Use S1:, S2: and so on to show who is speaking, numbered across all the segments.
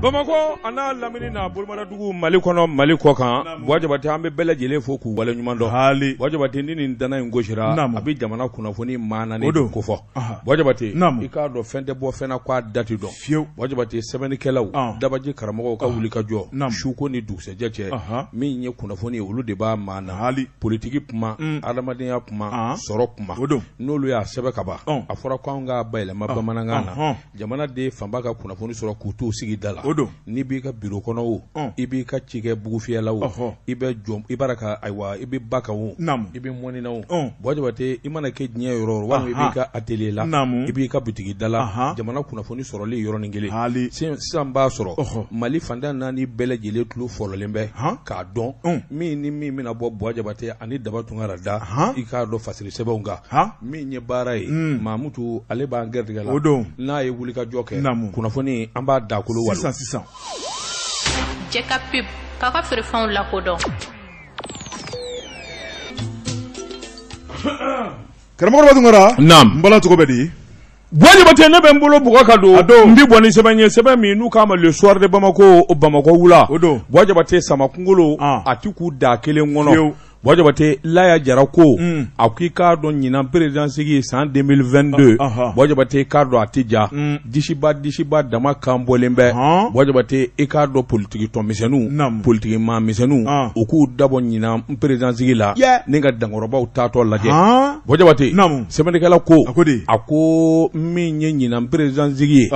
S1: Bamako ana lamini na Bulmaradugu Mali kono Mali kokan wajabati ambe bela jele fo ku wala nyuman do wajabati ni dana ngoshira abi jamana kunafoni mana ne ko fo wajabati ika do fende bo fena kwa dati do wajabati sebeni kelaw dabaji karamo ka wuli ka jo shuko ni dukse jeche min nye kunafoni ulu de ba mana politiki puma adamadiya puma soro puma nolu ya sebe kaba afora kwa nga baile mabamana ngana jamana de fambaka kunafoni soro kutu sigi dala ni bi ka biro kono wo ibi ka cike bugufiyala wo ibe jom ibaraka aywa ibi baka wo ibi moni na wo bojabate imana ke nya yoro wa ibi ka atelier la ibi ka bitigi dala jamana kunafoni soro le yoro ngele samba soro mali fanda nani bele jele tlu folo lembe ka don mi na bo bojabate ani dabatunga da ika do fasili sebonga mi nye barai mamutu ale ba ngerdiga la na ye wulika joke kunafoni amba dakulo walo
S2: Jeka pip kaka firfan la kodon
S3: Karamɔgɔ batungara
S1: nam
S3: mbala tugo bedi
S1: wajibate ne be mbolo buga kado mbi boni sebanye sebemi nu kama le soir de Bamako wula wajibate sama kungolo atiku da kele ngono wajabate laya jarako akika don nyina president sigi san 2022 wajabate kardo atija dishiba dama kambolembe wajabate ikardo politique to misenu politique ma misenu oku dabo nyina president sigi la ninga dangoroba utato laje wajabate semene kala ko ako minye nyina president sigi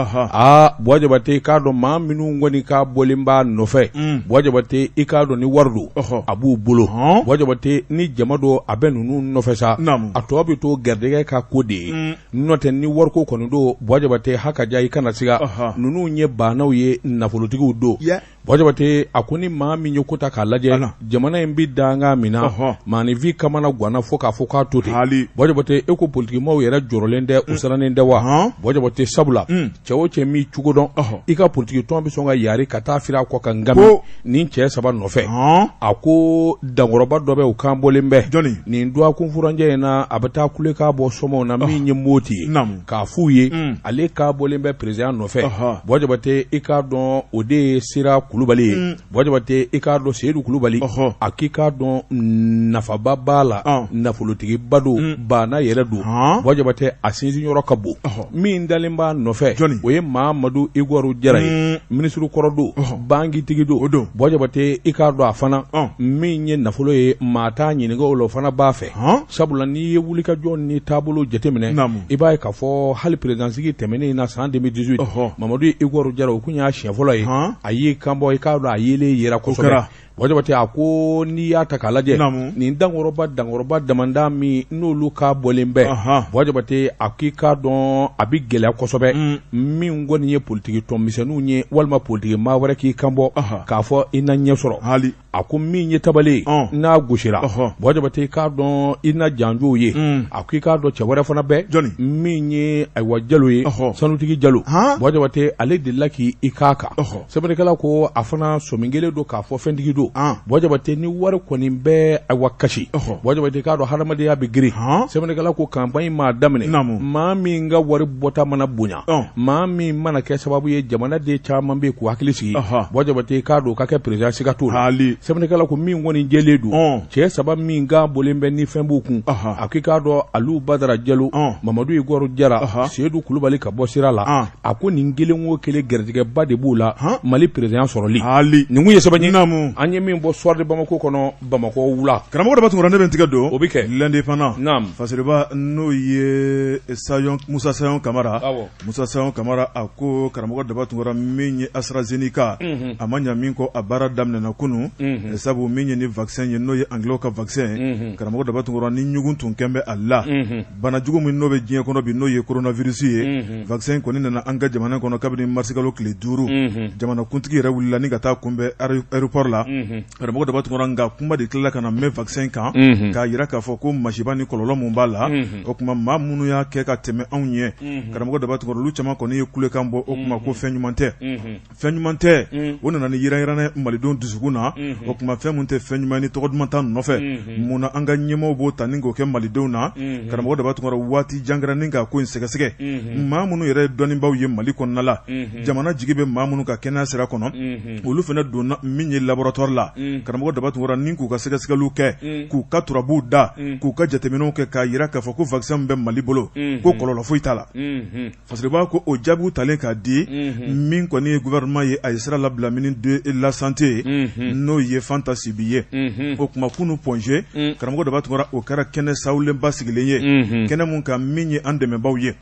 S1: wajabate kardo ma minu ngoni ka bolemba nofe wajabate ikardo ni wardu abu bulo wajabate ni jamado abenunu nofesa atobi to gerdege ka kode noten ni warko kono do wajabate haka jayi kana siga nunu nye banaw ye nafolotigi do wajabate akuni mami nyokota ka laje jamana embi danga mina mani vi kamana gwana foka tote wajabate eko politiki maw yera jorolende usaranende wa wajabate sabula chewo chemi chugodon ika politiki tombi songa yari kata fira kwa kangami ni che saba nofe ako dangoroba dobe ukambolembe ni ndwa kumfuranje na abata kule ka bo somo na minye moti ka fuye ale ka bolembe president nofe wajabate ika don ode sira kulubali wajabate ikado seedu kulubali akika don nafaba bala nafolotigi bado bana yere do wajabate asinzi nyoro kabo min dalimba nofe oye Mamadou Igwaru Jaraye ministru korodo bangi tigido wajabate ikado afana min ye nafolo ye mata nyiniga olo fana bafe sabula ni wulika jon ni tabolo jetemene ibaye ka fo hal president sigi temene na 2018 Mamadou Igwaru Jaraye kunya chefolo ye ayi kambo ikado ayele yera kosobe wajabate ako ni ya takalaje ni dangoroba damanda mi nolu ka bolembe wajabate akika don abigele kosobe mi ngoni ye politique to misenu nye walma politique ma wara ki kambo ka fo ina nyesoro ako mi nye tabale na gushira wajabate ka don ina janjo ye akika do chawara fona be mi nye aywa jalo ye sanutigi jalo wajabate ale de laki ikaka sebene kala ko afana somingele do ka fo fendigi do wajabate ni war ko ni be awakashi wajabate ka do haramade ya bigiri semene kala ko campagne ma damne ma mi nga war bota mana bunya ma mi mana ke sababu ye jamana de chama be ko hakilisi wajabate ka do ka ke president siga to semene kala ko mi ngoni jeledu che sababu mi nga bolembe ni fembuku akika do alu badara jalo Mamadou Igwaru Jara seedu kulubali ka bosira la ako ni ngele ngo kele gerdige bade bula mali president soroli ni nguye sabani anye min bo soir de Bamako kono Bamako wula
S3: karamɔgɔ da batungara ne ben tiga do
S1: obike
S3: l'indépendant fasiriba no ye Musa Sayon Kamara ako karamɔgɔ da batungara min ye AstraZeneca amanya min ko abara damne na kunu sabu min ye ni vaccin ye no ye anglo ka vaccin karamɔgɔ da batungara ni nyugun tun kembe alla bana jugu min no be diɲɛ kɔnɔ bi no ye coronavirus ye vaccin kɔni nana an ka jamana kɔnɔ kabini marsikalo tile 5 jamana kuntigi yɛrɛ wulila ni ka taa kunbɛ aéroport la karamɔgɔ da batungara nga kuma de tilala kana mɛ vaccin kan ka yira k'a fɔ ko masiba ni kɔlɔlɔ mun b'a la o kuma maa minnu y'a kɛ ka tɛmɛ anw ɲɛ karamɔgɔ da batungara olu caman kɔni ye kulekan bɔ o kuma ko fɛn ɲuman tɛ o nana ni yiranyiranɛ malidenw dusukun na o kuma fɛn mun tɛ fɛn ɲuman ni tɔgɔ duman t'an nɔfɛ mun na an ka ɲɛmaaw b'o ta ni k'o kɛ malidenw na karamɔgɔ daba tun waati jangara ni ka ko in sɛgɛsɛgɛ maa minnu yɛrɛ dɔnnibaaw ye Mali kɔnɔna la jamana jigi bɛ maa minnu ka kɛnɛya sira kɔnɔ olu fana donna min ye laboratoire la karamɔgɔ daba tun ni k'u ka sɛgɛsɛgɛliw kɛ k'u ka turabuw da k'u ka jateminɛw kɛ k'a yira k'a fɔ ko vaccin bɛ Mali bolo ko kɔlɔlɔ foyi t'a la parce que b'a ko o jaabiw talen k'a di min kɔni ye gouvernement ye a ye sira labila ministre de la santé n'o ye Fanta Sibi ye o kuma kunu Ponge karamɔgɔ daba tun o kɛra kɛnɛ sawulenba sigilen ye kɛnɛ mun kan min ye an dɛmɛbaaw ye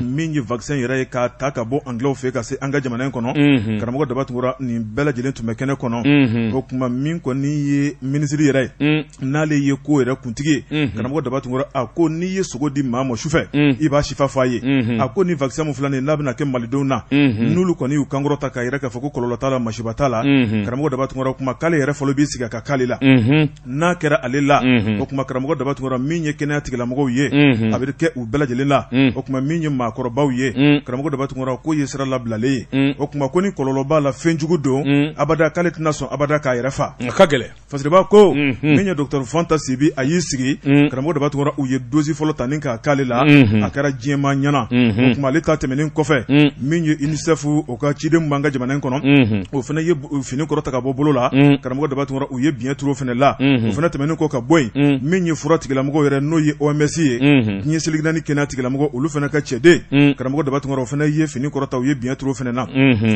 S3: min ye vaccin yɛrɛ ye k'a ta ka bɔ anglais fɛ ka se an ka jamana in kɔnɔ karamɔgɔ daba tun nin bɛɛ lajɛlen tun bɛ kɛnɛ kɔnɔ o kuma min kɔni ye ministre yɛrɛ ye n'ale ye ko yɛrɛ kuntigi ye karamɔgɔ daba tun a ko n'i ye sogo di maa ma sufɛ i b'a sifa f'a ye a ko ni vaccin mun filɛ nin n'a bɛna kɛ malidenw na n'olu kɔni y'u kankɔrɔ ta k'a yɛrɛ k'a fɔ ko kɔlɔlɔ t'a la masiba t'a la karamɔgɔ daba tun kuma k'ale yɛrɛ fɔlɔ b'i sigi ka k'ale la n'a kɛra ale la o kuma karamɔgɔ daba tun min ye kɛnɛya tigilamɔgɔw ye a bɛ kɛ u bɛɛ lajɛlen la o kuma min ye maakɔrɔbaw ye karamɔgɔ daba tun k'o ye sira labilalen ye o kuma ko ni kɔlɔlɔ b'a la fɛn jugu don abada k'ale tɛna sɔn abada k'a yɛrɛ fa
S1: ka gɛlɛn
S3: parce que b'a ko min ye docteur Fanta Sibi a y'i sigi karamɔgɔ daba tun u ye dosi fɔlɔ ta ni k'a k'ale la a kɛra diɲɛma ɲɛna o kuma ale ta tɛmɛnen kɔfɛ min ye UNICEF o ka ciden b'an ka jamana in kɔnɔ o fana ye fini kɔrɔ ta ka bɔ bolo la karamɔgɔ daba tun u ye biɲɛ turu o fana la o fana tɛmɛnen kɔ ka bɔ yen min ye fura tigilamɔgɔw yɛrɛ n'o ye OMS ye diɲɛ seligina ni kɛnɛya tigilamɔgɔ olu fana ka cɛden karamɔgɔ daba tun o fana ye fini kɔrɔ ta u ye biɲɛ turu o fana na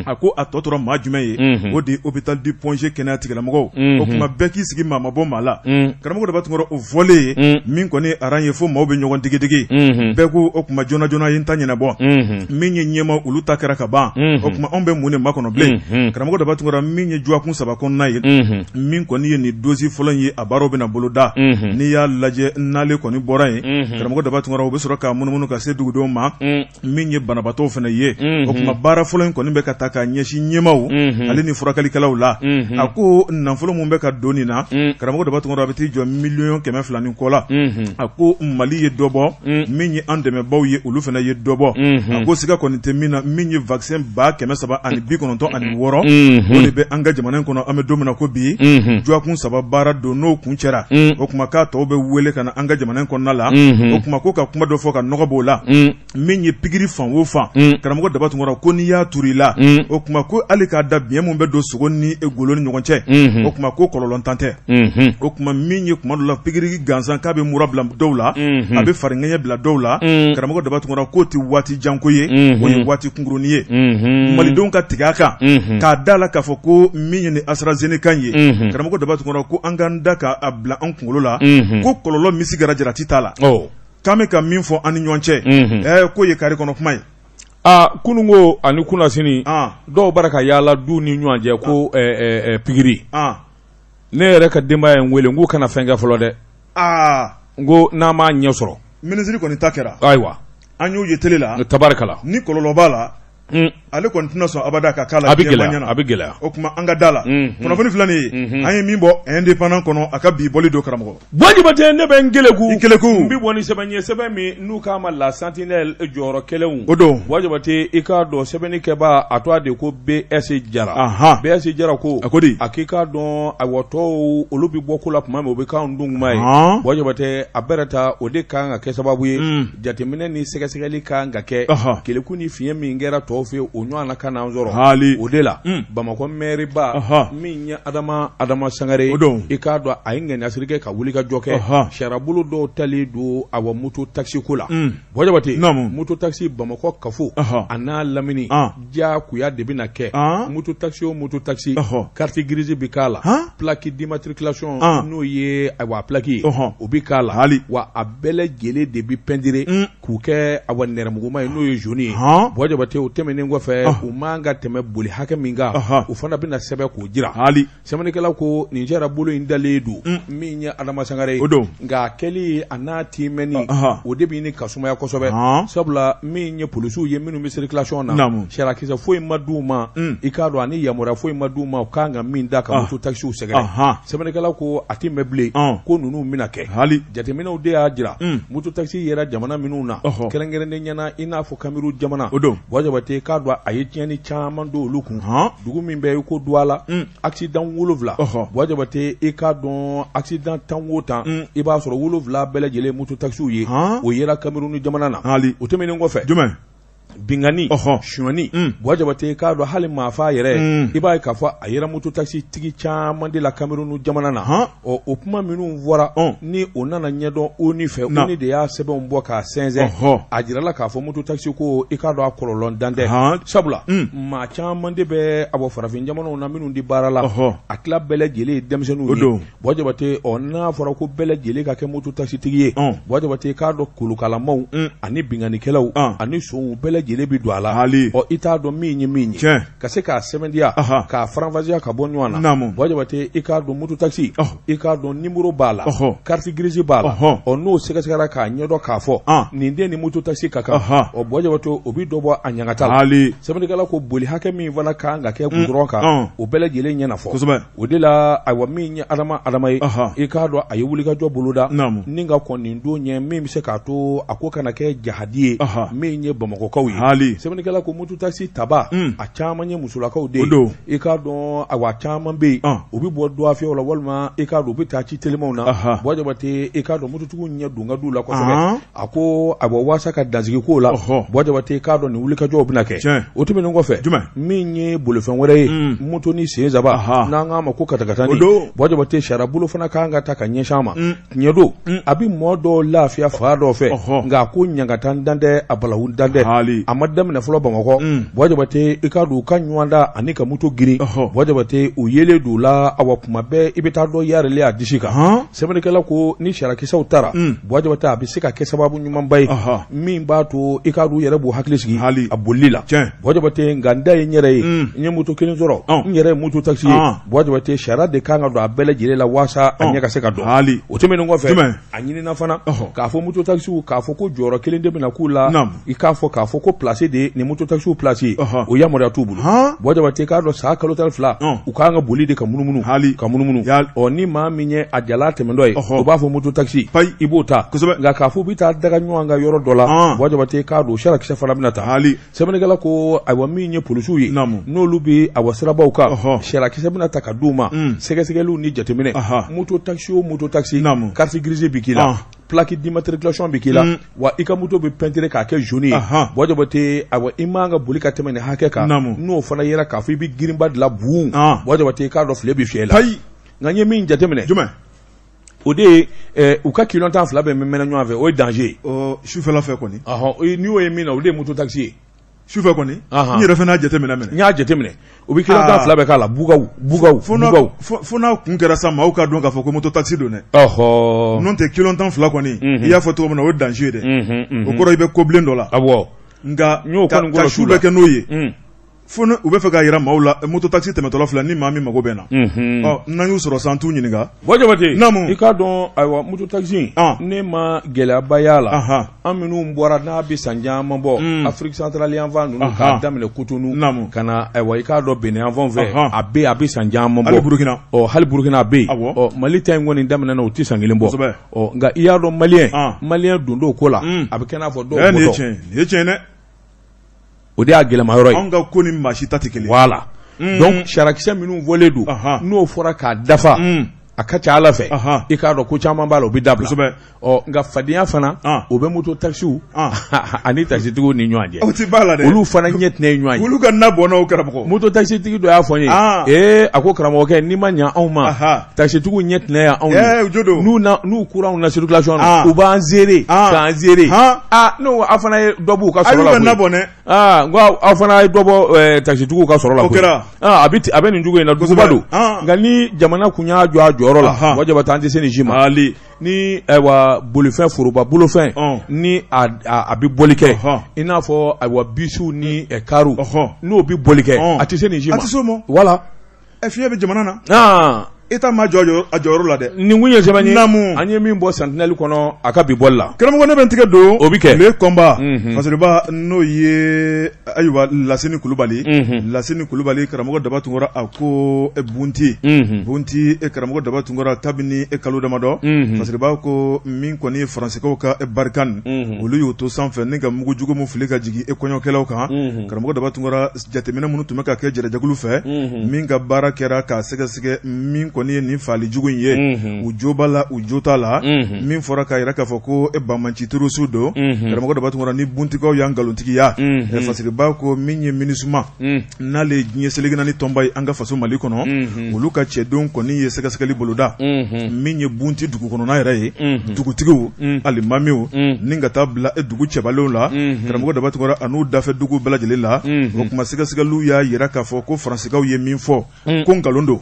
S3: a ko a tɔ tora maa jumɛn ye o de ye hôpital du Ponge kɛnɛya tigilamɔgɔw o kuma bɛɛ k'i sigi maa ma bɔ maa la karamɔgɔ daba tun o fɔlen ye min kɔni aran ye fo maaw bɛ ɲɔgɔn digidigi bɛɛ ko o kuma joona joona ye n ta ɲɛnabɔ min ye ɲɛma olu ta kɛra ka ban o kuma anw bɛ mun de makɔnɔ bilen karamɔgɔ daba tun min ye juwakun 3 kɔnɔna ye min kɔni ye nin dosi fɔlɔ ye a baaraw bɛna boloda n'i y'a lajɛ n'ale kɔni bɔra yen karamɔgɔ daba tun u bɛ sɔrɔ k'a munumunu ka se dugudenw ma min ye banabaatɔw fana ye o kuma baara fɔlɔ in kɔni bɛ ka ta k'a ɲɛsin ɲɛmaw ale ni furakɛlikɛlaw la a ko nafolo mun bɛ ka don nin na karamɔgɔ daba tun a bɛ t'i jɔ 200,000 ni kɔ la a ko Mali ye dɔ bɔ min ye an dɛmɛbaaw ye olu fana ye dɔ bɔ a ko siga kɔni tɛ min na min ye vaccin 396 o de bɛ an ka jamana in kɔnɔ an bɛ don min na ko bi juwakun 3 baara don n'o kun cɛra o kuma k'a tɔw bɛ wele ka na an ka jamana in kɔnɔna la o kuma ko ka kuma dɔ fɔ ka nɔgɔ b'o la min ye pikiri fan o fan karamɔgɔ daba tun ko n'i y'a turu i la o kuma ko hali k'a da biɲɛ mun bɛ don sogo ni golo ni ɲɔgɔn cɛ o kuma ko kɔlɔlɔ tan tɛ o kuma min ye kuma dɔ la pikiri gansan k'a bɛ mura bila dɔw la a bɛ fariŋɛɲɛ bila dɔw la karamɔgɔ daba tun k'o tɛ waati janko ye o ye waati kunkurunin ye malidenw ka tigɛ a kan k'a da la k'a fɔ ko min ye ni AstraZeneca ye karamɔgɔ daba tun ko an k'an da k'a bila an kunkolo la ko kɔlɔlɔ misi gara jarati t'a la k'an bɛ ka min fɔ an ni ɲɔgɔn cɛ k'o ye kari kɔnɔ kuma ye
S1: kunungo ani kunasini dɔw bara ka yaala du ni ɲɔgɔn cɛ ko pikiri ne yɛrɛ ka denbaya ye n wele n k'u kana fɛn kɛ fɔlɔ dɛ n ko n'a m'a ɲɛ sɔrɔ
S3: minisiri kɔni ta kɛra
S1: ayiwa
S3: an y'o ye télé la
S1: tabarikala
S3: ni kɔlɔlɔ b'a la ale kɔni tɛna sɔn abada ka k'a la
S1: a bɛ gɛlɛya
S3: o kuma an ka da la kunnafoni filɛ nin ye an ye min bɔ indépendant kɔnɔ a ka bi bɔli don karamɔgɔ
S1: Wajibatɛ ne bɛ n keleku
S3: n
S1: bɛ bɔ ni sɛbɛn ye sɛbɛn min n'u k'a ma la sentinelle jɔyɔrɔ kɛlenw
S3: o don
S1: Wajibatɛ i k'a dɔn sɛbɛnnikɛba a tɔgɔ de ko BS Jara BS Jara ko a k'i k'a dɔn a wɔtɔw olu bɛ bɔ ko la tuma min o bɛ k'anw dun kuma ye Wajibatɛ a bɛrɛ ta o de kan ka kɛ sababu ye jateminɛ ni sɛgɛsɛgɛli kan ka kɛ keleku ni fiɲɛ min kɛra tɔw fɛ o ɲɔgɔn na ka n'an sɔrɔ o de la Bamakɔ maire ba min ye Adama Sangare i k'a dɔn a ye ŋaniya kɛ ka wuli ka jɔ kɛ sariyabolo dɔw tali don a wa moto taxi ko la Wajibatɛ moto taxi Bamakɔ kafo a n'a lamini diyagoya de bɛna kɛ moto taxi o moto taxi carte grise bɛ k'a la plaque d'immatriculation n'o ye a plaque ye o bɛ k'a la wa a bɛɛ lajɛlen de bɛ peindre k'u kɛ a wa nɛrɛmuguma ye n'o ye jaune ye Wajibatɛ o tɛmɛnen kɔfɛ u man ka tɛmɛ boli hakɛ min kan o fana bɛna sɛbɛn k'o jira sɛbɛnnikɛlaw ko nin sariyabolo in dalen don min ye Adama Sangare nka a kɛli a n'a timɛni o de bɛ ɲini ka sumaya kosɛbɛ sabula min ye polisiw ye minnu bɛ circulation na sariyakisɛ foyi ma d'u ma i k'a dɔn ani yamaruya foyi ma d'u ma u kan ka min da ka moto taxiw sɛgɛrɛ sɛbɛnnikɛla ko a ti mɛn bilen ko ninnu bɛna kɛ jateminɛw de y'a jira moto taxi yɛrɛ jamana minnu na kɛrɛnkɛrɛnnen ɲɛna i n'a fɔ Kamiru jamana Jabate k'a dɔn a ye tiɲɛni caman don olu kun dugu min bɛ i ko Douala accident 7 Jabate i k'a dɔn accident 10 o 10 i b'a sɔrɔ 7 bɛɛ lajɛlen moto taxiw ye o yera Kamiru jamana na o tɛmɛnen kɔfɛ bingani suɲɛni Jabate k'a dɔn hali maafa yɛrɛ i b'a ye k'a fɔ a yɛrɛ moto taxi tigi caman de la Kamiru jamana na o kuma minnu fɔra ni o nana ɲɛdɔn ONU fɛ ONU de y'a sɛbɛnw bɔ k'a sɛnsɛn a jirala k'a fɔ moto taxi ko i k'a dɔn a kɔlɔlɔ dan tɛ sabula maa caman de bɛ a bɔ farafin jamanaw na minnu di baara la a tila bɛɛ lajɛlen ye denmisɛnninw ye Jabate n'a fɔra ko bɛɛ lajɛlen ka kɛ moto taxi tigi ye Jabate k'a dɔn kolokalamaw ani binganikɛlaw ani sow bɛɛ lajɛlen bi don a la i t'a dɔn min ye min ye ka se k'a sɛbɛntiya k'a faranfasiya ka bɔ ɲɔgɔn na Jabate i k'a dɔn moto taxi i k'a dɔn numéro b'a la carte grise b'a la n'o sɛgɛsɛgɛra k'a ɲɛdɔn k'a fɔ nin den ni moto taxi ka kan Jabate o bi dɔ bɔ a ɲangata la sɛbɛnnikɛla ko boli hakɛ min fana kan ka kɛ gudɔrɔn kan o bɛɛ lajɛlen ɲɛnafɔ o de la ayiwa min ye adama ye i k'a dɔn a ye wulikajɔ boloda ni ka kɔn nin don ɲɛ min bɛ se k'a to a ko kana kɛ jahadi ye min ye Bamakɔkaw ye sɛbɛnnikɛla ko moto taxi taba a caman ye musolakaw de ye i k'a dɔn ayiwa caman bɛ yen u bɛ bɔ doafɛw la walima i k'a dɔn u bɛ taa ci telimanw na Jabate i k'a dɔn mototigiw ɲɛ don ka du la kosɛbɛ a ko a bɔ waasa ka dansigi ko la Jabate i k'a dɔn nin wulikajɔw bɛna kɛ o tɛmɛnen kɔfɛ min ye bolifɛn wɛrɛ ye moto ni sen saba n'an k'a ma ko katakatani Jabate sariya bolo fana kan ka ta ka ɲɛsin a ma tiɲɛ don a bɛ mɔɔ dɔw lafiya fa dɔw fɛ nka a ko ɲangatan dan tɛ a balawu dan tɛ a ma daminɛ fɔlɔ Bamakɔ Jabate i k'a dɔn u ka ɲɔgɔn da ani ka moto girin Jabate u yelen don la awa kuma bɛɛ i bɛ taa dɔn yarele a disi kan sɛbɛnnikɛla ko ni sarakisɛw taara Jabate a bɛ se ka kɛ sababu ɲumanba ye min b'a to i k'a dɔn u yɛrɛ b'u hakili sigi a bolili la Jabate nka n da ye n yɛrɛ ye n ye moto kelen sɔrɔ n yɛrɛ ye moto taxi ye Jabate sariya de kan ka don a bɛɛ lajɛlen la waasa a ɲɛ ka se ka dɔn o tɛmɛnen kɔfɛ a ɲinina fana k'a fɔ moto taxiw k'a fɔ ko jɔyɔrɔ kelen de bɛna k'u la i k'a fɔ ko place de ni moto taxiw place o yamaruya t'u bolo Jabate k'a dɔn san kalo 12 u k'an ka boli de ka munumunu ni maa min ye a jala tɛmɛdɔ ye o b'a fɔ moto taxi i b'o ta nka k'a fɔ bɛ taa daga ɲɔgɔn ka yɔrɔ dɔ la Jabate k'a dɔn sarakisɛ fana bɛna ta sɛbɛnnikɛla ko ayiwa min ye polisiw ye n'olu bɛ ayiwa sirabaw kan sarakisɛ bɛna ta ka d'u ma sɛgɛsɛgɛliw ni jateminɛ moto taxi o moto taxi carte grise bɛ k'i la plaque d'immatriculation bɛ k'i la wa i ka moto bɛ peinture k'a kɛ jaune ye Jabate ayiwa i man ka boli ka tɛmɛ nin hakɛ kan n'o fana yera k'a fɔ i bɛ girinba dilan buun Jabate k'a dɔn file bɛ fiyɛ la nka n ye min jateminɛ o de ye u ka kilomètre 2 bɛ mɛnɛ ɲɔgɔn fɛ o ye danger ye
S3: sufɛla fɛ kɔni
S1: n'i y'o ye min na o de ye moto taxi ye
S3: sufɛ kɔni n yɛrɛ fana y'a jateminɛ
S1: n y'a jateminɛ u bɛ kilomètre 2 bɛɛ k'a la bugaw
S3: fo n'a kun kɛra sa maaw ka dɔn k'a fɔ ko moto taxi don dɛ n'o tɛ kilomètre 2 kɔni i y'a fɔ cogo min na o ye danger ye dɛ o kɔrɔ i bɛ kobilen dɔ la nka ka su bɛ kɛ n'o ye fo u bɛ fɛ k'a yira maaw la moto taxi tɛmɛtɔla filɛ ni maa min mago bɛ na n'an y'u sɔrɔ san t'u ɲininka
S1: Jabate i k'a dɔn ayiwa moto taxi ne ma gɛlɛyaba y'a la an minnu bɔra n'a bɛ san caman bɔ Afrique centrale yan fan ninnu k'a daminɛ Cotonou ka na ayiwa i k'a dɔn Benin yan fan fɛ a bɛ san caman bɔ hali Burukina a bɛ yen Mali ta in kɔni daminɛ na o tɛ san kelen bɔ nka i y'a dɔn Maliyɛn don dɔw ko la a bɛ kɛ n'a fɔ dɔw bɔtɔ
S3: nin ye tiɲɛ dɛ
S1: o de y'a gɛlɛma yɔrɔ ye
S3: anw ka ko ni maa si ta tɛ kelen
S1: voilà donc sarakisɛ minnu fɔlen don n'o fɔra k'a dafa a ka ca Ala fɛ i k'a dɔn ko caman b'a la o bɛ dabila nka fadenya fana o bɛ moto taxiw ani taxitigiw ni ɲɔgɔn cɛ
S3: o tɛ b'a la dɛ
S1: olu fana ɲɛ tɛnɛ ye ɲɔgɔn ye
S3: olu ka na bɔnnaw karamɔgɔ
S1: moto taxitigi dɔ y'a fɔ n ye a ko karamɔgɔkɛ n'i ma ɲɛ anw ma taxitigiw ɲɛ tɛnɛ ye anw ye n'u kura anw na circulation na u b'an zeere k'an zeere n'o aw fana ye dɔ b'u ka sɔrɔ la koyi n ko aw fana ye dɔ bɔ taxitigiw ka sɔrɔ la koyi a bɛ nin cogo in na duguba don nka ni jamana kun y'a jɔ a jɔyɔrɔ la Jabate an tɛ se nin si ma ni ayiwa bolifɛn foroba bolofɛn ni a bɛ boli kɛ i n'a fɔ ayiwa bisiw ni karu n'o bɛ boli kɛ a tɛ se nin si ma
S3: a tɛ se o ma
S1: voilà
S3: fiɲɛ bɛ jamana na Eta ma jɔyɔrɔ la dɛ.
S1: Nin kun ye sɛbɛn ye.
S3: Namu.
S1: An ye min bɔ Sentinelle kɔnɔ a ka bi bɔli la.
S3: Karamɔgɔ ne bɛ n tigɛ don.
S1: O bi kɛ.
S3: Le combat. Fasiriba n'o ye ayiwa Lasini Kulubali. Lasini Kulubali karamɔgɔ Daba Tunkara a ko Bunti. Bunti karamɔgɔ Daba Tunkara kabini kalo damadɔ. Fasiriba ko min kɔni ye Faransikaw ka barikani. Olu y'o to sanfɛ ni ka mugu jugu mun fili ka jigin kɔɲɔkɛlaw kan. Karamɔgɔ Daba Tunkara jateminɛ minnu tun bɛ ka kɛ jɛrɛjɛkulu fɛ. Min ka baara kɛra k'a sɛgɛsɛgɛ min kɔni ye nin faali jugu in ye. U jo b'a la u jo t'a la. Min fɔra k'a yira k'a fɔ ko Banmanci terroriste don. Karamɔgɔ Daba Tunkara ni buntikaw y'an nkalontigiya. Fasiriba ko min ye MINUSMA n'ale diɲɛ seleke naani tɔnba ye an ka faso Mali kɔnɔ. Olu ka cɛdenw kɔni ye sɛgɛsɛgɛli boloda. Min ye bunti dugu kɔnɔna yɛrɛ ye. Dugutigiw alimamiw ni ka taa bila dugu cɛbalenw la. Karamɔgɔ Daba Tunkara a n'u dafɛ dugu bɛɛ lajɛlen la. O kuma sɛgɛsɛgɛliw y'a yira k'a fɔ ko Faransikaw ye min fɔ ko nkalon don.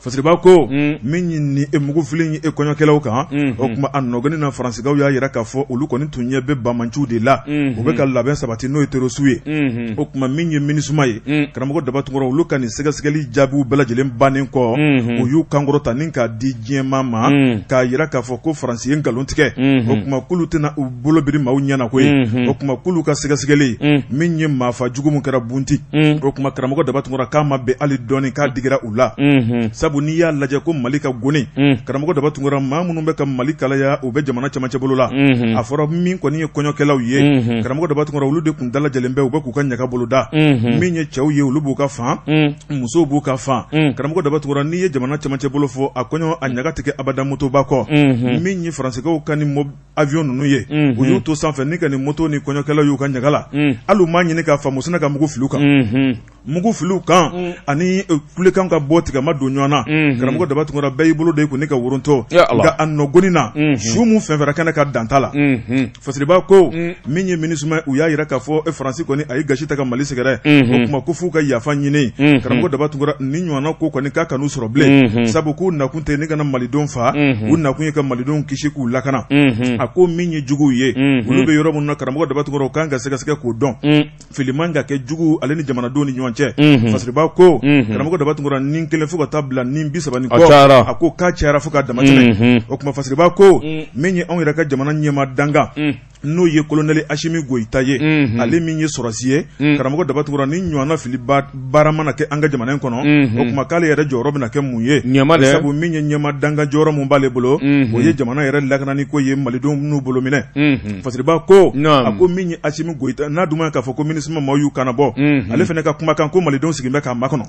S3: Fasiriba ko min ni mugufili ye kɔɲɔkɛlaw kan. O kuma a nɔgɔni na Faransikaw y'a yira k'a fɔ olu kɔni tun ɲɛ bɛ Banmanciw de la. U bɛ ka labɛn sabati n'o ye terroriste ye. O kuma min ye MINUSMA ye. Karamɔgɔ Daba Tunkara olu ka nin sɛgɛsɛgɛli jaabiw bɛɛ lajɛlen bannen kɔ. O y'u kankɔrɔta ni k'a di diɲɛmaa ma. K'a yira k'a fɔ ko Faransi ye nkalon tigɛ. O kuma k'olu tɛna u bolo biri maaw ɲɛna ko ye. O kuma k'olu ka sɛgɛsɛgɛli min ye maafa jugu mun kɛra bunti. O kuma Karamɔgɔ Daba Tunkara k'a ma bɛn hali dɔɔni k'a digira u la. Sabu n'i y'a lajɛ ko Mali ka goni. Karamɔgɔ Daba Tunkara maa minnu bɛ ka Mali kalaya u bɛ jamana cɛmancɛ bolo la. A fɔra min kɔni ye kɔɲɔkɛlaw ye. Karamɔgɔ Daba Tunkara olu de kun dalajɛlen bɛ u bɛ k'u ka ɲaga boloda. Min ye cɛw ye olu b'u ka fan. Musow b'u ka fan. Karamɔgɔ Daba Tunkara n'i ye jamana cɛmancɛ bolo fɔ a kɔɲɔ a ɲaga tigɛ abada motoba kɔ. Min ye Faransikaw ka ni avion ninnu ye. U y'u to sanfɛ ni ka ni moto ni kɔɲɔkɛlaw y'u ka ɲaga la. Hali u m'a ɲini k'a faamu sani ka mugu filiw kan. Mugu filiw kan ani kulekan ka bɔ tigɛ ma don ɲɔgɔn na. Karamɔgɔ Daba Tunkara bɛɛ y'i bolo de kun ne ka worontɔ. Nka a nɔgɔni na su mun fɛn fɛn kɛnɛ ka danta la. Fasiriba ko min ye MINUSMA u y'a yira k'a fɔ Faransi kɔni a ye gasi ta ka Mali sɛgɛrɛ. O kuma ko f'u ka yafa ɲini. Karamɔgɔ Daba Tunkara ni ɲɔgɔnna ko kɔni k'a kan'u sɔrɔ bilen. Sabu k'u nakun tɛ ne ka na Malidenw faa. U nakun ye ka Malidenw kisi k'u lakana. A ko min ye juguw ye. Olu bɛ yɔrɔ minnu na Karamɔgɔ Daba Tunkara o kan ka sɛgɛsɛgɛ k'o dɔn. Fili man ka kɛ jugu ale ni jamanadenw ni ɲɔgɔn cɛ. Fasiriba ko Karamɔgɔ Daba Tunkara ni kelen fo ka taa bila ni 30 ni kɔ. A ko k'a cayara fo ka dama tɛmɛ. O kuma Fasiriba ko min ye anw yɛrɛ ka jamana ɲɛmaa danga. N'o ye colonel Asimi Goïta ye. Ale min ye sɔrɔsi ye. Karamɔgɔ Daba Tunkara ni ɲɔgɔnna fili baara mana kɛ an ka jamana in kɔnɔ. O kuma k'ale yɛrɛ jɔyɔrɔ bɛna kɛ mun ye. Sabu min ye ɲɛmaa danga jɔyɔrɔ mun b'ale bolo. O ye jamana yɛrɛ lakanani ko ye Malidenw n'u bolo minɛ. Fasiriba ko a ko min ye Asimi Goïta n'a dun ma k'a fɔ ko MINUSMA maaw y'u kanabɔ. Ale fana ka kumakan ko Malidenw sigin bɛ k'a makɔnɔ.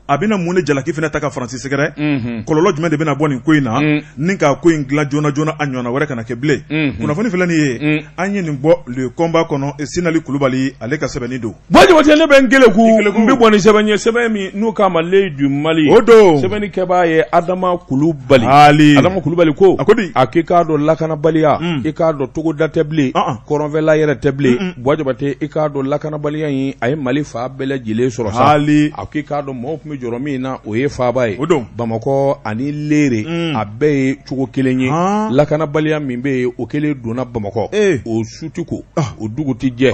S3: A bɛna mun de jalaki fana ta ka Faransi sɛgɛrɛ. Kɔlɔlɔ jumɛn de bɛna bɔ nin ko in na ni k'a ko in dilan joona joona a ɲɔgɔnna wɛrɛ kana kɛ bilen. Kunnafoni filɛ nin ye an ye nin bɔ le combat kɔnɔ Sinali Kulubali ale ka sɛbɛnni don. Jabate ne bɛ n keleku n bɛ bɔ ni sɛbɛn ye sɛbɛn min n'o k'a ma le du Mali. O don sɛbɛnni kɛbaa ye Adama Kulubali. Adama Kulubali ko a k'i k'a dɔn lakanabaliya i k'a dɔn togoda tɛ bilen kɔrɔnfɛla yɛrɛ tɛ bilen. Jabate i k'a dɔn lakanabaliya in a ye Mali fa bɛɛ lajɛlen sɔrɔ sa. A k'i k'a dɔn mɔgɔw tun bɛ jɔrɔ min na o ye faaba ye. Bamakɔ ani Lere a bɛɛ ye cogo kelen ye. Lakanabaliya min bɛ yen o kelen donna Bamakɔ. O su tɛ ko o dugu tɛ jɛ.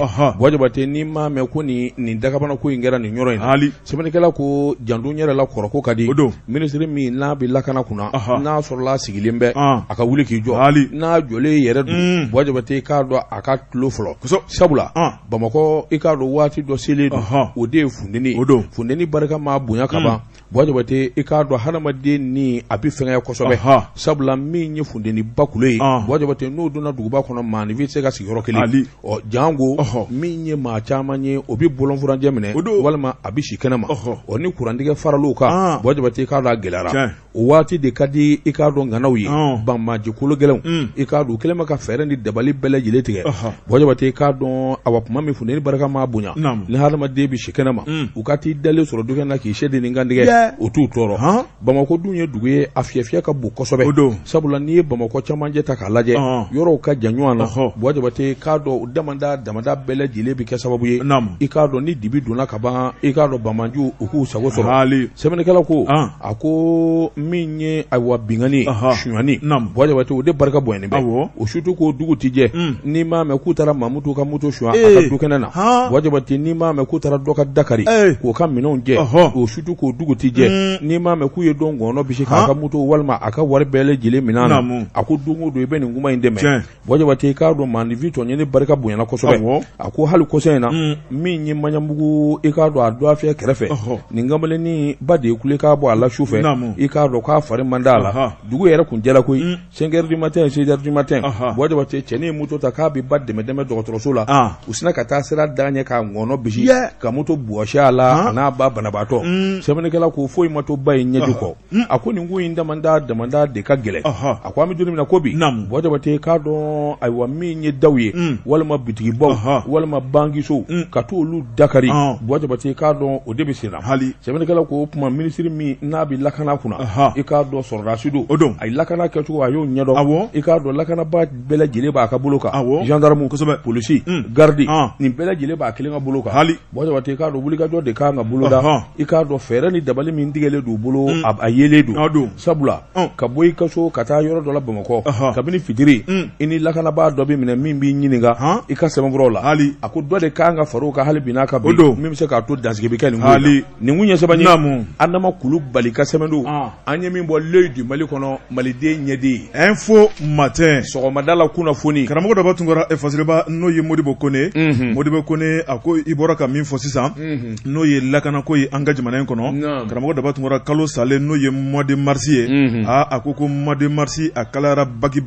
S3: Jabate n'i m'a mɛn ko nin dagabana ko in kɛra nin yɔrɔ in na. Sɛbɛnnikɛla ko janto yɛrɛ la kɔrɔ ko ka di. Minisiri min n'a bɛ lakana kunna n'a sɔrɔla sigilen bɛ a ka wuli k'i jɔ. N'a jɔlen yɛrɛ don Jabate k'a dɔn a ka tulo fɔlɔ. Sabula Bamakɔ i k'a dɔn waati dɔ selen don o de ye funteni. Funteni barika ma bonya ka ban. Jabate i k'a dɔn hadamaden ni a bɛ fɛngɛ kosɛbɛ. Sabula min ye funteni bakulu ye. Jabate n'o donna duguba kɔnɔ maanifin tɛ se ka sigi yɔrɔ kelen. Jango min ye maa caman ye o bɛ bɔlɔnfuranjɛ minɛ walima a bɛ si kɛnɛma. Ni kurantigɛ faral'o kan Jabate i k'a dɔn a gɛlɛyara. O waati de ka di i k'a dɔn ŋanaw ye banmaji kolo gɛlɛnw i k'a dɔn u kɛlen bɛ ka fɛɛrɛ ni dabali bɛɛ lajɛlen tigɛ. Jabate i k'a dɔn awa tuma min funteni barika ma bonya ni hadamaden bɛ si kɛnɛma u ka t'i dalen sɔrɔ dukɛnɛ na k'i sɛden ni kantigɛ o t'u tɔɔrɔ. Bamakɔ dun ye dugu ye a fiyɛfiyɛ ka bon kosɛbɛ. Sabula n'i ye Bamakɔ camancɛ ta k'a lajɛ yɔrɔw ka jan ɲɔgɔn na. Jabate k'a dɔn damada bɛɛ lajɛlen bɛ kɛ sababu ye i k'a dɔn ni dibi donna ka ban i k'a dɔn Bamanju u k'u sago sɔrɔ. Sɛbɛnnikɛla ko a ko
S1: min ye ayiwa bingani suɲani Bɔjabate o de barika bonyani bɛ o surtout ko dugu ti jɛ n'i m'a mɛn k'u taara Mamutu ka moto suɲɛ a ka du kɛnɛ na Bɔjabate n'i m'a mɛn k'u taara dɔ ka Dakari k'o ka minɛnw jɛ o surtout ko dugu ti jɛ n'i m'a mɛn k'u ye dɔn gɔnɔ bisi k'a ka moto walima a ka wari bɛɛ lajɛlen minɛ na a ko don o don I bɛ nin kuma in dɛmɛ Bɔjabate k'a dɔn Mandifin tɔɲɛni barika bonyana kosɛbɛ a ko hali kɔsɛn in na min ye Maɲanbugu I k'a dɔn a do a fɛ kɛrɛfɛ nin kamalennin ba de ye kule k'a bɔ a la su fɛ I k'a dɔn k'a fari man d'a la dugu yɛrɛ kun jɛla koyi 5 heures du matin 6 heures du matin Bɔjabate cɛnin ye moto ta k'a bi ba dɛmɛ dɔgɔtɔrɔso la u sina ka taa sira da ɲɛ k'a ngɔnɔ bisi ka moto bɔsi a la a n'a ba banabaatɔ sɛbɛnnikɛla ko foyi ma to ba in ɲɛju kɔ a ko nin ko in damanda de ka gɛlɛn a ko an bɛ don min na ko bi Bɔjabate k'a dɔn ayiwa min ye daw ye walima bitigibaw walima bangiso ka t'olu Dakari Bɔjabate k'a dɔn o de bɛ sen na sɛbɛnnikɛla ko o tuma minisiri min n'a bɛ lakana kunna I k'a dɔn sɔrɔdasi don a ye lakana kɛcogo a y'o ɲɛdɔn I k'a dɔn lakanaba bɛɛ lajɛlen b'a ka bolo kan gendarme polisi gardi nin bɛɛ lajɛlen b'a kelen ka bolo kan Bɔjabate k'a dɔn wulikajɔ de kan ka bolo da I k'a dɔn fɛɛrɛ ni dabali min tigɛlen d'u bolo a yelen don sabula ka bɔ I ka so ka taa yɔrɔ dɔ la Bamakɔ kabini fitiri I ni lakanabaa dɔ bɛ minɛ min b'i ɲininka I ka sɛbɛnfuraw la a ko dɔ de kan ka far'o kan hali bi n'a ka bin min bɛ se k'a to dansigi bɛ kɛ nin ko nin kun ɲɛsɛbɛn ye Adama Kulu bali ka sɛbɛn don an ye min bɔ l'œil du Mali kɔnɔ maliden ɲɛden
S3: info matin
S1: sɔgɔmada la kunnafoni
S3: karamɔgɔ dɔ b'a tun kɔrɔ Fasiliba n'o ye Modibo Kone Modibo Kone a ko I bɔra ka min fɔ sisan n'o ye lakanako ye an ka jamana in kɔnɔ karamɔgɔ dɔ b'a tun kɔrɔ kalo salen n'o ye mois de mars ye a ko mois de mars a kalayara baki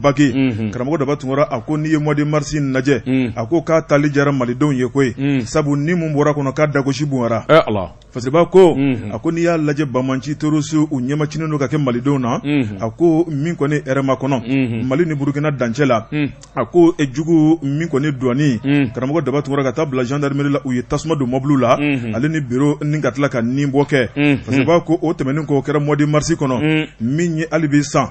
S3: karamɔgɔ dɔ b'a tun kɔrɔ a ko n'i ye mois de mars lajɛ a ko k'a tali diyara malidenw ye koyi sabu ni mun bɔra kɔnɔ k'a dagosi bonyara Fasiliba ko a ko n'i y'a lajɛ Bamanci terroriste u ɲɛmacinen don ka kɛ malidenw na a ko min kɔni hɛrɛma kɔnɔ Mali ni Burukina dancɛ la a ko jugu min kɔni douane karamɔgɔ dɔ b'a tun kɔrɔ ka taa bila gendarmerie la u ye tasuma don mobile la ale ni bureau ni ka tila ka nin bɔ kɛ Fasiliba ko o tɛmɛnen kɔ o kɛra mois de mars kɔnɔ min ye hali bi san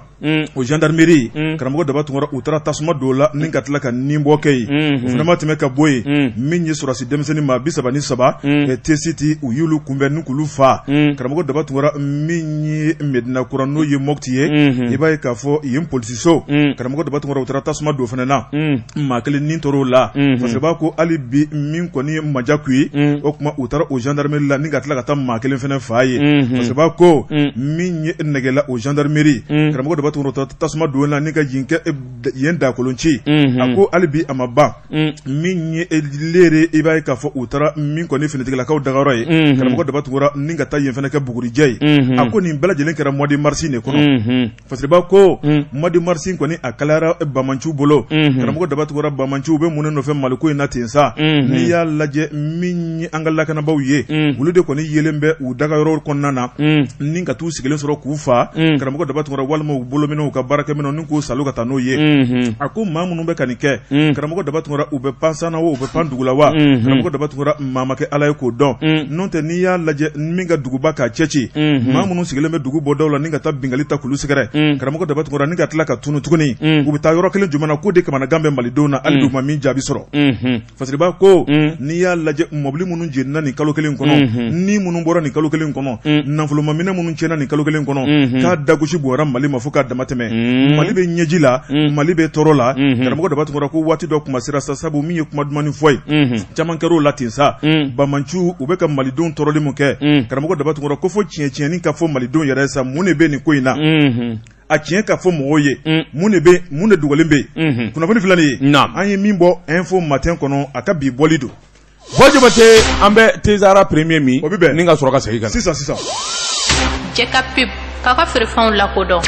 S3: o gendarmerie karamɔgɔ dɔ b'a tun kɔrɔ u taara tasuma don la ni ka tila ka nin bɔ kɛ yen o fana ma tɛmɛ ka bɔ yen min ye sɔrɔsi denmisɛnnin maa 33 T-City u y'olu kunbɛn ni k'olu fa karamɔgɔ dɔ b'a tun kɔrɔ min ye Medina Kura n'o ye Mopti ye I b'a ye k'a fɔ yen polisiso karamɔgɔ dɔ b'a tun kɔrɔ u taara tasuma don fana na maa kelen nin tor'o la Fasiliba ko hali bi min kɔni ye Majaku ye o kuma u taara o gendarmerie la ni ka tila ka taa maa kelen fana fa ye Fasiliba ko min ye nɛgɛla o gendarmerie karamɔgɔ dɔ b'a tun kɔrɔ tasuma don la ni ka yen dakolon ci a ko hali bi a ma ban min ye leere I b'a ye k'a fɔ u taara min kɔni finitigilakaw dagayɔrɔ ye karamɔgɔ dɔ b'a tun kɔrɔ ni ka taa yen fana kɛ bugurijɛ ye a ko nin bɛɛ lajɛlen kɛra mois de mars de kɔnɔ Fasiliba ko mois de mars kɔni a kalayara Bamanciw bolo karamɔgɔ dɔ b'a tun kɔrɔ Bamanciw bɛ mun nɔfɛ maliko in na ten sa n'i y'a lajɛ min ye an ka lakanabaw ye olu de kɔni yelen bɛ u dagayɔrɔ kɔnɔna na ni ka t'u sigilen sɔrɔ k'u fa karamɔgɔ dɔ b'a tun kɔrɔ walima u bolominɛw ka baarakɛminɛw ni k'u salo ka taa n'o ye a ko maa minnu bɛ ka nin kɛ karamɔgɔ dɔ b'a tun kɔrɔ u bɛ pan sanna wa u bɛ pan dugu la wa karamɔgɔ dɔ b'a tun kɔrɔ maa ma kɛ Ala ye k'o dɔn n'o tɛ n'i y'a lajɛ min ka duguba k'a cɛci maa minnu sigilen bɛ dugu bɔdaw la ni ka taa bingali ta k'olu sɛgɛrɛ karamɔgɔ dɔ b'a tun kɔrɔ ni ka tila ka tunu tuguni u bɛ taa yɔrɔ kelen jumɛn na k'o de kamanagan bɛ malidenw na hali d'u ma min jaabi sɔrɔ Fasiliba ko n'i y'a lajɛ mɔbili minnu jenina nin kalo kelen kɔnɔ ni minnu bɔra nin kalo kelen kɔnɔ nafolomaminɛ minnu tiɲɛna nin kalo kelen kɔnɔ k'a dagosi bɔra Mali ma fo k'a dama tɛmɛ Mali bɛ ɲɛji la Mali bɛ tɔɔrɔ la karamɔgɔ dɔ b'a tun kɔrɔ ko waati dɔ kuma sera sa sabu min ye kuma duman fɔ ye caman kɛr'o la ten sa Bamanciw u bɛ ka malidenw tɔɔrɔli mun kɛ karamɔgɔ dɔ b'a tun kɔrɔ ko fo tiɲɛni ka fɔ malidenw yɛrɛ sa mun de bɛ nin ko in na a tiɲɛ ka fɔ mɔgɔw ye mun de dogolen bɛ yen kunnafoni filanin ye an ye min bɔ info matin kɔnɔ a ka bi bɔli don Bɔjabate an bɛ Tezara premier min o bɛ bɛn ni ka sɔrɔ ka segin kan sisan
S2: jɛ ka pub k'a ka feerefɛnw lakodɔn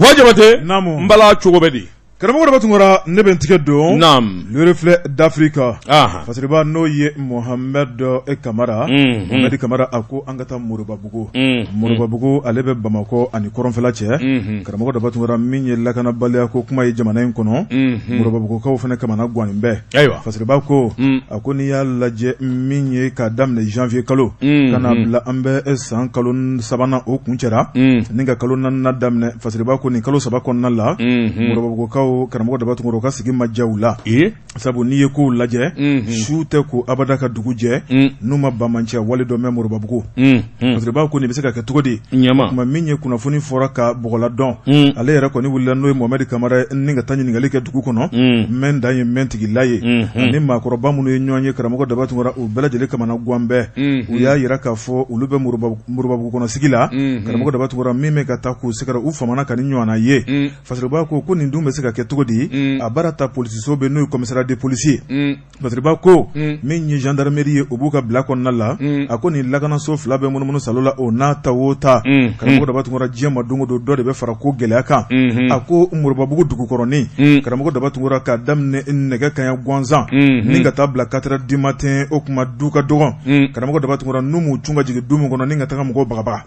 S1: Bɔjabate n bala cogo bɛ di
S3: karamɔgɔ dɔ b'a tun kɔrɔ ne bɛ n tigɛ don.
S1: Naam.
S3: Le reflet d'Afrique. Fasiriba n'o ye Mohamed Kamara. Mohamed Kamara a ko an ka taa Moribabugu. Moribabugu ale bɛ Bamakɔ ani Kɔrɔnfɛla cɛ. Karamɔgɔ dɔ b'a tun kɔrɔ min ye lakanabaliya ko kuma ye jamana in kɔnɔ. Moribabugukaw fana kamana guwanen bɛ.
S1: Ayiwa.
S3: Fasiriba ko a ko n'i y'a lajɛ min ye k'a daminɛ janvier kalo. Ka n'a bila an bɛ san kalo 3nan o kun cɛra. Ni ka kalo 4nan daminɛ Fasiriba ko nin kalo 3 kɔnɔna la. Moribabugukaw karamɔgɔ dɔ b'a tun kɔrɔ ka sigi ma diya u la. Sabu n'i ye kow lajɛ su tɛ ko abada ka dugu jɛ n'u ma bamancɛ wale dɔ mɛn Moribabugu. Fasiriba ko nin bɛ se ka kɛ cogo di. Tuma min ye kunnafoni fɔra ka bɔgɔla dɔn ale yɛrɛ kɔni wulila n'o ye Mohamed Kamara ni ka taa ɲininkali kɛ dugu kɔnɔ mɛn dan ye mɛn tigila ye ani maakɔrɔba minnu ye ɲɔgɔn ye karamɔgɔ dɔ b'a tun kɔrɔ u bɛɛ lajɛlen kamana guwan bɛɛ u y'a yira k'a fɔ olu bɛ Moribabugu kɔnɔ sigi la karamɔgɔ dɔ b'a tun kɔrɔ min bɛ ka taa k'u se ka u famana ka ni ɲɔgɔnna ye. Fasiriba ko nin dun bɛ se ka kɛ cogo di a baara ta polisiso bɛ n'o ye commissariat de police. Fasiriba ko min ye gendarmerie ye o b'u ka bila kɔnɔna la a ko nin lakanaso 2 bɛ munumunu salo la o n'a ta o ta karamɔgɔ dɔ b'a tun kɔrɔ diɲɛ ma don o don dɔ de bɛ fara ko gɛlɛya kan a ko Moribabugu dugukɔrɔnin karamɔgɔ dɔ b'a tun kɔrɔ ka daminɛ nɛgɛ kanɲɛ gansan ni ka taa bila 4 heures du matin o kuma du ka dɔgɔn karamɔgɔ dɔ b'a tun kɔrɔ n'u m'u cun ka jigin du min kɔnɔ ni ka taga mɔgɔw bagabaga.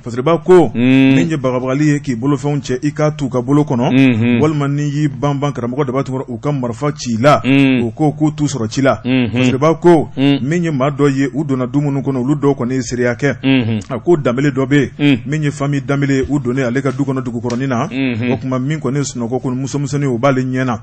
S3: Fasiriba ko min ye bagabagali ye k'i bolofɛnw cɛ i k'a t'u ka bolo kɔnɔ walima n'i y'i banban karamɔgɔ dɔ b'a tun kɔrɔ u ka marifa ci la o ko k'u t'u sɔrɔ ci la. Fasiriba ko min ye maa dɔ ye u donna du minnu kɔnɔ olu dɔw kɔni ye seereya kɛ a ko danbele dɔ bɛ yen min ye famille danbele u donnen ale ka du kɔnɔ dugukɔrɔnin na o kuma min kɔni ye sunɔgɔ kɔni musomisɛnnin o b'ale ɲɛ na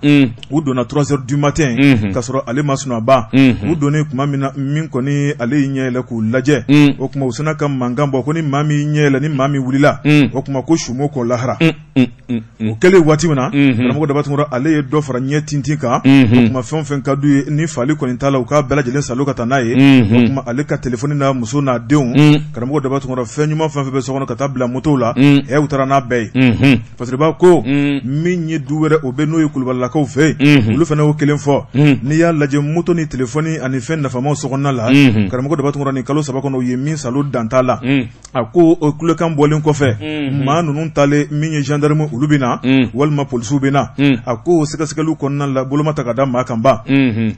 S3: u donna 3 heures du matin k'a sɔrɔ ale ma sunɔgɔ ba u donnen tuma min na min kɔni ale y'i ɲɛ yɛlɛ k'u lajɛ o kuma u sina ka mankan bɔ ko ni maa min y'i ɲɛ yɛlɛ ni maa min wulila o kuma ko sumo kɔ lahara o kɛlen waati min na karamɔgɔ dɔ b'a tun kɔrɔ ale ye dɔ fara ɲɛ tintin kan o kuma fɛn o fɛn ka d'u ye ni fali kɔni t'a la u k'a bɛɛ lajɛlen salo ka taa n'a ye o kuma ale ka telefɔni n'a muso n'a denw karamɔgɔ dɔ b'a tun kɔrɔ fɛn ɲuman fɛn fɛn bɛ so kɔnɔ ka taa bila motow la u taara n'a bɛɛ ye. Fasiriba ko min ye du wɛrɛ o bɛ n'o ye Kulubalilakaw fɛ yen olu fana y'o kelen fɔ n'i y'a lajɛ moto ni telefɔni ani fɛn nafamaw so kɔnɔna la karamɔgɔ dɔ b'a tun kɔrɔ nin kalo 3 kɔnɔ u ye min salo dan t'a la a ko o kulekan bɔlen kɔfɛ maa ninnu talen min ye gendarme olu bɛ na walima polisiw bɛ na a ko o sɛgɛsɛgɛliw kɔnɔna la boloma ta ka da maa kan ba.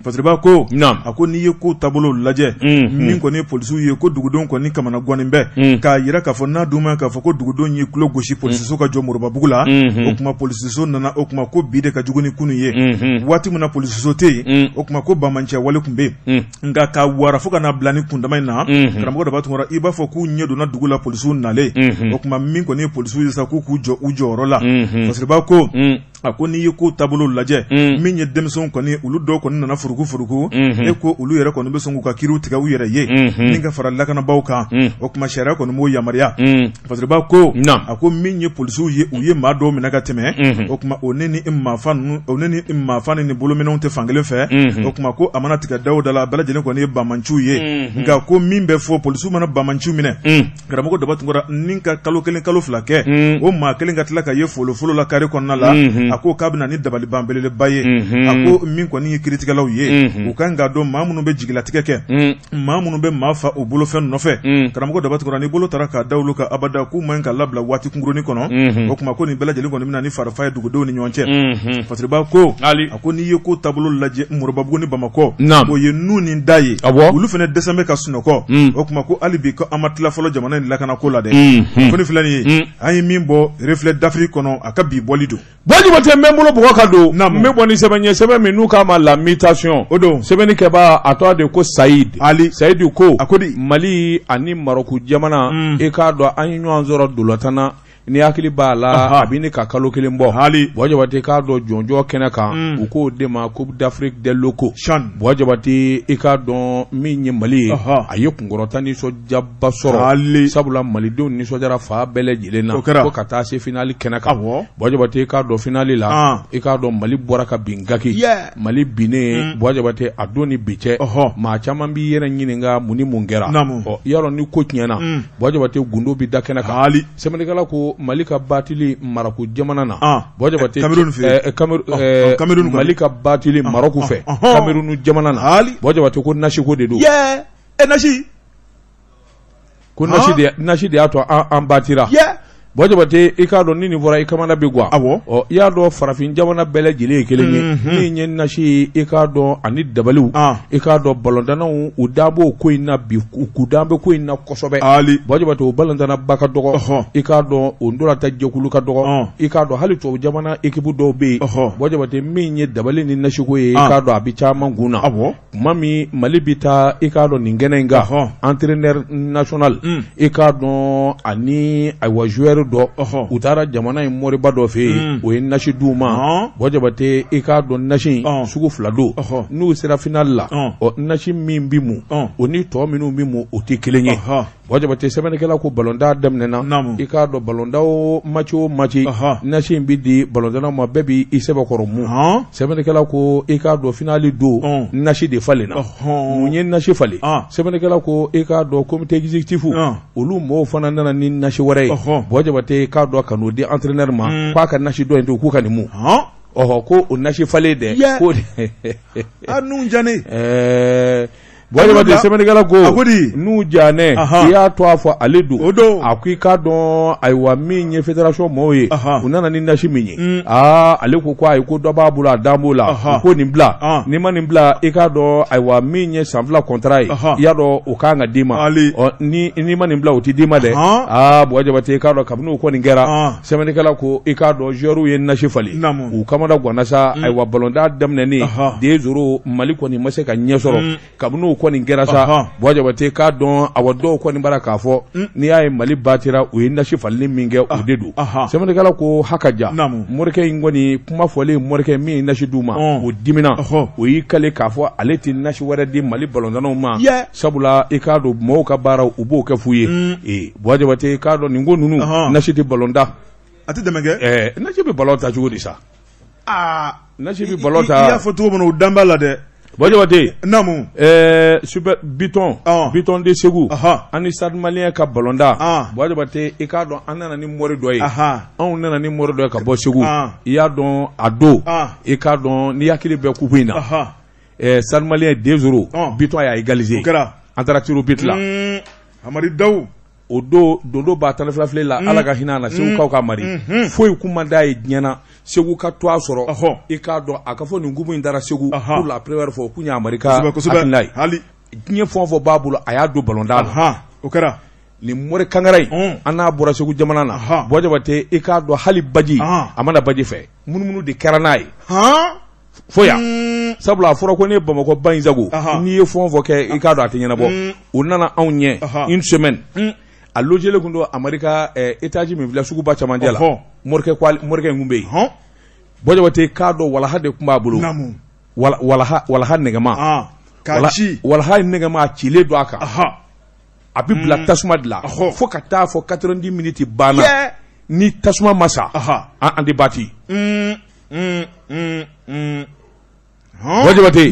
S3: Fasiriba ko a ko n'i ye ko taabolo lajɛ min kɔni ye polisiw ye ko dugudenw kɔni kamana guwanen bɛ k'a yira k'a fɔ n'a dun ma k'a fɔ ko dugudenw ye tulo gosi polisiso ka jɔ Moribabugu la o kuma polisiso nana o kuma ko bi de ka jugu ni kunu ye waati min na polisiso tɛ yen o kuma ko bamancɛ wale tun bɛ yen nka k'a wara fo ka n'a bila ni kundama in na karamɔgɔ dɔ b'a tun kɔrɔ i b'a fɔ k'u ɲɛ donna dugu la polisiw nalen o kuma min kɔni ye polisiw ye sa k'u jɔ u jɔyɔrɔ la. Fasiriba ko a ko n'i ye ko taabolo lajɛ min ye denmisɛnw kɔni olu dɔw kɔni nana furuku e ko olu yɛrɛ kɔni bɛ sɔn k'u ka kiriw tigɛ u yɛrɛ ye ni ka fara lakanabaw kan o kuma sariya kɔni b'o yamaruya. Fasiriba ko a ko min ye polisiw ye u ye maa dɔw minɛ ka tɛmɛ o kuma o ne ni maafa ni bolominɛnw tɛ fankelen fɛ o kuma ko a mana tigɛ daw da la bɛɛ lajɛlen kɔni ye bamanciw ye nka ko min bɛ fɔ polisiw mana bamanciw minɛ karamɔgɔ dɔ b'a tun kɔrɔ ni ka kalo 1 kalo 2 kɛ o maa kelen ka tila ka ye folofolo la kari kɔnɔna la a ko k'a bɛna ni dabali banbeleba ye a ko min kɔni ye kiritigɛlaw ye u kan k'a dɔn maa minnu bɛ jigilatigɛ kɛ maa minnu bɛ maa fa o bolofɛn nɔfɛ karamɔgɔ dɔ b'a tun kɔrɔ ni bolo taara k'a da olu ka abada k'u man ka labila waati kunkurunin kɔnɔ o kuma ko nin bɛɛ lajɛlen kɔni bɛna ni farifa ye dugudenw ni ɲɔgɔn cɛ. Fasiriba ko a ko n'i ye ko taabolo lajɛ Moribabugu ni Bamakɔ o ye nu ni da ye olu fana dɛsɛ bɛ ka sunɔgɔ o kuma ko hali bi ko an ma tila fɔlɔ jamana in lakana ko la dɛ ko ni filɛ nin ye an ye min bɔ reflet d'Afrique kɔnɔ a ka bi bɔli don.
S1: Wajibi tɛ n bɛ n bolo bɔgɔ ka don n bɛ bɔ ni sɛbɛn ye sɛbɛn min n'u k'a ma la mutation o don sɛbɛnni kɛbaa a tɔgɔ de ko Sayidu ko Mali ani Marɔku jamana e k'a dɔn an ye ɲɔgɔn sɔrɔ dolantanna ni hakili b'a la a bɛ ne ka kalo 1 bɔ Jabate k'a dɔn jɔnjɔ kɛnɛ kan u k'o de ma Coupe d'Afrique des locaux Jabate i k'a dɔn min ye Mali ye a ye kunkɔrɔta nisɔndiyaba sɔrɔ sabula malidenw nisɔndiyara fa bɛɛ lajɛlen na ko ka taa se finali kɛnɛ kan Jabate i k'a dɔn finali la i k'a dɔn Mali bɔra ka bin gaki Mali binnen Jabate a don ni bi cɛ maa caman b'i yɛrɛ ɲininka mun ni mun kɛra yarɔ ni ko tiɲɛna Jabate gundo bɛ da kɛnɛ kan sɛbɛnnikɛla ko Mali ka batili Marɔku jamana na Jabate Mali ka batili Marɔku fɛ Cameroun jamana na Jabate ko nasi ko de don
S3: nasi
S1: ko nasi de y'a to an batira Bojabate i k'a dɔn ni nin fɔra i kamana bi guwa ɔ i y'a dɔn farafin jamana bɛɛ lajɛlen ye kelen ye min ye nasi i k'a dɔn ani dabaliw i k'a dɔn balɔntanaw u dabɔ ko in na bi k'u dan bɛ ko in na kosɛbɛ Bojabate o balɔntanaba ka dɔgɔ i k'a dɔn o ndolata jɛkulu ka dɔgɔ i k'a dɔn hali tubabu jamana équipe dɔw bɛ yen Bojabate min ye dabali ni nasiko ye i k'a dɔn a bi caman kun na tuma min Mali bi taa i k'a dɔn nin kɛnɛ in kan entraîneur national i k'a dɔn ani ayiwa joueur dɔ u taara jamana in moriba dɔ fɛ yen o ye nasi d'u ma Bojabate i k'a dɔn nasi sugu fila don n'u sera final la ɔ nasi min bi mu o ni tɔ minnu bi mu o tɛ kelen ye Bojabate sɛbɛnnikɛla ko balonda daminɛna i k'a dɔn balondaw match o match nasi in bi di balondanaw ma bɛɛ bi i sɛbɛkɔrɔ mu sɛbɛnnikɛla ko i k'a dɔn finali don nasi de falenna mun ye nasi falen sɛbɛnnikɛla ko i k'a dɔn comité exécutif olu mɔɔw fana nana ni nasi wɛrɛ ye Bojabate k'a dɔn ka n'o di entraîneur ma k'a ka nasi dɔ in to k'u ka nin mu ko o nasi falen dɛ ko
S3: nun jane
S1: Bojabate sɛbɛnnikɛla ko n'u janɛ i y'a to a fɔ ale don a ko i k'a dɔn ayiwa min ye fédération mɔɔw ye u nana ni nasi min ye ale ko ayi ko dɔ b'a bolo a dan b'o la u ko nin bila n'i ma nin bila i k'a dɔn ayiwa min ye san 2 contrat ye i y'a dɔn o kan ka d'i ma n'i ma nin bila o tɛ d'i ma dɛ Bojabate i k'a dɔn kabini o kɔni kɛra sɛbɛnnikɛla ko i k'a dɔn joueurs ye nasi falen u kamana ganna sa ayiwa balonda daminɛnen Desoro Mali kɔni ma se ka ɲɛ sɔrɔ kabini o kɔni kɛra sa Bojabate k'a dɔn awa dɔw kɔni bara k'a fɔ n'i y'a ye Mali batira u ye nasi falili min kɛ o de don sɛbɛnnikɛla ko hakaja morikɛ in kɔni kuma fɔlen morikɛ min ye nasi d'u ma o dimina o y'i kale k'a fɔ ale tɛ nasi wɛrɛ di Mali balɔntanaw ma sabula i k'a dɔn mɔɔw ka baara u b'o kɛ f'u ye Bojabate k'a dɔn nin ko ninnu nasi tɛ balɔnda
S3: a tɛ dɛmɛ kɛ
S1: nasi bɛ balɔn ta cogo di sa nasi bɛ balɔn ta
S3: i y'a fɔ cogo min na o dan b'a la dɛ
S1: Bojabate
S3: namu
S1: super biton de Segu ani Stade Malien ka balonda Bojabate i k'a dɔn an nana ni mori dɔ ye anw nana ni mori dɔ ye ka bɔ Segu i y'a dɔn a don i k'a dɔn ni hakili bɛ coupe in na Stade Malien Desoro biton a y'a égaliser an taara tiro bit la
S3: Amari Dawu
S1: o don dondo b'a tan fila file la Ala ka hinɛ na Segu kaw ka mari foyi kuma d'a ye diɲɛ na Segu ka to a sɔrɔ i k'a dɔn a ka fɔ nin kubu in dara Segu pour la première fois k'u y'a mari ka hakilina ye diɲɛ fɛn o fɛn b'a bolo a y'a don balonda la
S3: o kɛra
S1: nin mori kangara in an n'a bɔra Segu jamana na Bojabate i k'a dɔn hali baji a mana baji fɛ munumunu de kɛra n'a ye fo yan sabula a fɔra ko ne Bamakɔ ba in sago n'i ye fɛn o fɛn kɛ i k'a dɔn a tɛ ɲɛnabɔ o nana anw ɲɛ une semaine a logele kun don Amerika étage min filɛ suguba camancɛ la morikɛ in kun bɛ yen Bojabate k'a dɔn walaha de tun b'a bolo walaha nɛgɛma walaha nɛgɛma a cilen don a kan a bɛ bila tasuma de la fo ka taa fɔ 90 minutes banna ni tasuma ma sa an tɛ bati Bojabate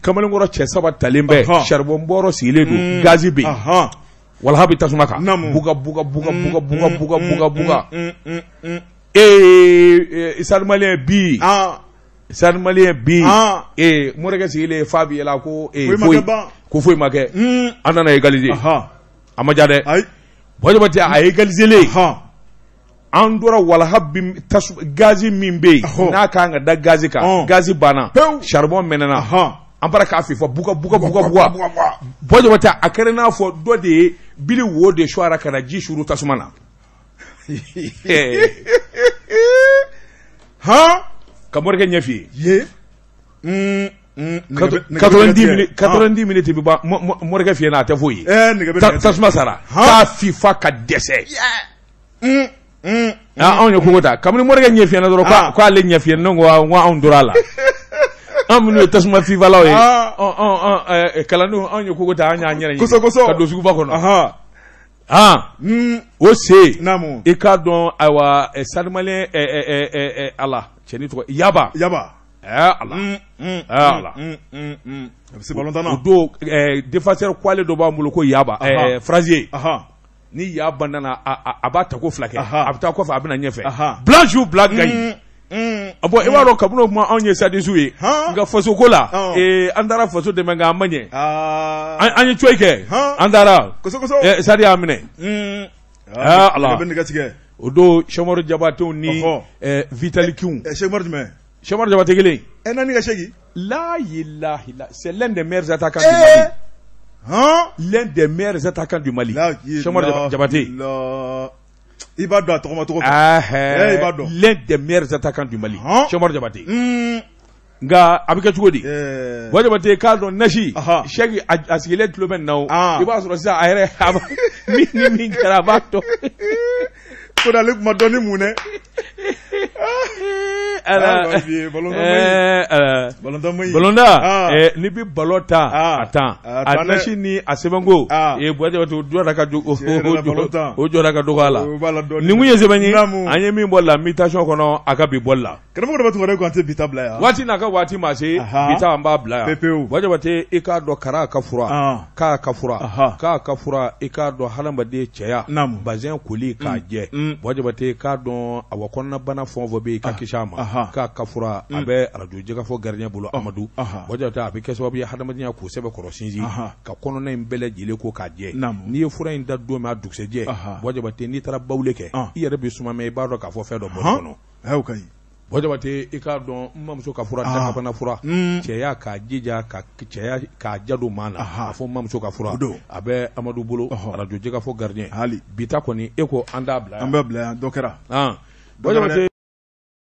S1: kamalenkɔrɔ cɛ 3 talen bɛ charbon bɔrɔ sigilen don gazi bɛ yen walaha bɛ tasuma kan buga Stade Malien bi Stade Malien bi morikɛ sigilen f'a bɛ yɛlɛ ko foyi ma kɛ an nana égaliser a ma ja dɛ Bojabate a égaliser an dora walaha gazi min bɛ yen n'a kan ka da gazi kan gazi banna charbon mɛnɛna an bara k'a fifa buga Bojabate a kɛra n'a fɔ dɔ de ye bili wo de suara ka na ji suru tasuma na ka morikɛ ɲɛ f'i ye 90 minutes bi ban morikɛ f'i ye n'a tɛ foyi ye tasuma sara k'a fifa ka dɛsɛ anw ye kogo ta kabini morikɛ ɲɛ f'i ye dɔrɔn k'ale ɲɛ f'i ye ne ko anw dora a la an minnu ye tasuma fifalaw ye kalandenw anw ye kogo ta an y'a ɲɛna ka don suguba kɔnɔ o se i k'a dɔn ayiwa Stade Malien ala cɛni tɔgɔ Yaba ala o don défenseur kwale dɔ b'an bolo ko Yaba Frazier ni Yaba nana a b'a ta ko 2 kɛ a bɛ taa kɔfɛ a bɛ na ɲɛfɛ Blanchou Black Gaye bon i b'a dɔn kabini o kuma anw ye sadisiw ye nka faso ko la an taara faso dɛmɛ nka an ma ɲɛ an ye coyi kɛ an taara sadi y'a minɛ ala o don Sɛkumaru Jabatew ni Vitali Kiw
S3: Sɛkumaru jumɛn
S1: Sɛkumaru Jabate kelen
S3: nani ka segi
S1: la ilaha illa c'est l'un des meilleurs attaquants du Mali l'un des meilleurs attaquants du Mali Sɛkumaru Jabate
S3: i b'a dɔn a tɔgɔma tɔgɔ i b'a dɔn
S1: l'un des meilleurs attaquants du Mali Sɛkumaru Jabate nga a bɛ kɛ cogo di Buwa Jabate k'a dɔn nasi Sɛki a sigilen tulo bɛ nin na o i b'a sɔrɔ sisan a yɛrɛ ni min kɛra a b'a dɔn
S3: ko n'ale kuma dɔn ni mun dɛ
S1: balonda ni bi ballon ta a tan a nasi ni a sɛbɛnko Buwa Jabate o jɔra ka dɔgɔ a la nin kun ye sɛbɛn ye an ye min bɔ la mutation kɔnɔ a ka bi bɔli la
S3: karamɔgɔ de bɛ tun ko an tɛ bita bila yan
S1: waati n'a ka waati ma se bita an b'a bila yan Buwa Jabate i k'a dɔn kara ka fura k'a ka fura i k'a dɔn hadamaden cɛya bazɛn koli k'a jɛ Buwa Jabate k'a dɔn a wa kɔnɔnabana fɛn o fɛn bɛ yen i ka kisi a ma k'a ka fura a bɛ radio jɛgɛfɔ gardien bolo Amadu Buwa Jabate a bɛ kɛ sababu ye hadamadenya k'o sɛbɛn kɔrɔ sinsin ka kɔnɔna in bɛɛ lajɛlen ko k'a jɛ n'i ye fura in da don min a dugusɛjɛ Buwa Jabate n'i taara bawule kɛ i yɛrɛ bɛ suma mɛ i b'a dɔn k'a fɔ fɛn dɔ bɔrɛ kɔnɔ Buwa Jabate i k'a dɔn n mamuso ka fura dakabana fura cɛya k'a jija cɛya k'a jadon maa na a fɔ n mamuso ka fura a bɛ Amadu bolo radio jɛgɛfɔ gardien bita kɔni e ko an t'a bila yan an bɛ bila yan dɔ kɛra Buwa Jabate